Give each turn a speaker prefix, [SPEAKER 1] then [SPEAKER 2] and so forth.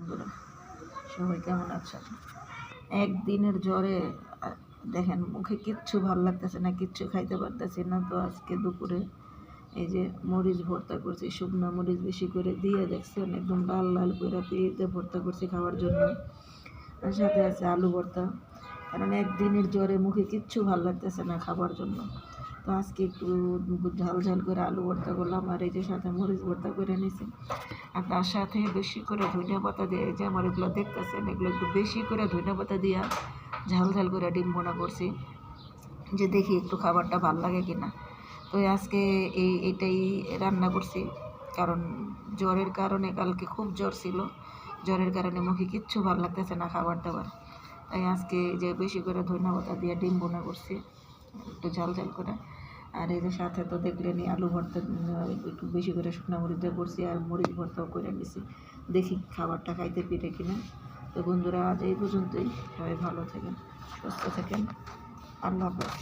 [SPEAKER 1] বন্ধুরা, সবাই কেমন আছেন? একদিনের জ্বরে দেখেন মুখে কিচ্ছু ভাল লাগতেছে না, কিচ্ছু খাইতে পারতেছি না। তো আজকে দুপুরে এই যে মরিচ ভর্তা করছি, শুকনো মরিচ বেশি করে দিয়ে দেখছেন একদম লাল লাল করে পেঁয়াজে ভর্তা করছি খাওয়ার জন্য। আর সাথে আছে আলু ভর্তা, কারণ একদিনের জ্বরে মুখে কিচ্ছু ভাল লাগতেছে না খাবার জন্য। তো আজকে একটু ঝাল ঝাল করে আলু ভর্তা করলাম, আর এই যে সাথে মরিচ ভর্তা করে নিয়েছি। আর তার সাথে বেশি করে ধনিয়া পাতা দিয়ে, এই যে আমার এগুলো দেখতেছেন, এগুলো একটু বেশি করে ধনিয়া পাতা দিয়া ঝাল ঝাল করে ডিম বোনা করছি, যে দেখি একটু খাবারটা ভাল লাগে কিনা। তো আজকে এটাই রান্না করছি, কারণ জ্বরের কারণে কালকে খুব জ্বর ছিল, জ্বরের কারণে মুখে কিচ্ছু ভালো লাগতেছে না খাবার দাবার। তাই আজকে যে বেশি করে ধনিয়া পাতা দিয়ে ডিম বোনা করছি একটু ঝাল ঝাল করে। আর এই যে সাথে তো দেখলেনি আলু ভর্তা একটু বেশি করে শুকনো মরিচ দিয়ে করছি, আর মরিচ ভর্তাও করে নিছি, দেখি খাবারটা খাইতে পেরে কিনা। তো বন্ধুরা, আজ এই পর্যন্তই। সবাই ভালো থাকেন, সুস্থ থাকেন, আল্লাহ হাফেজ।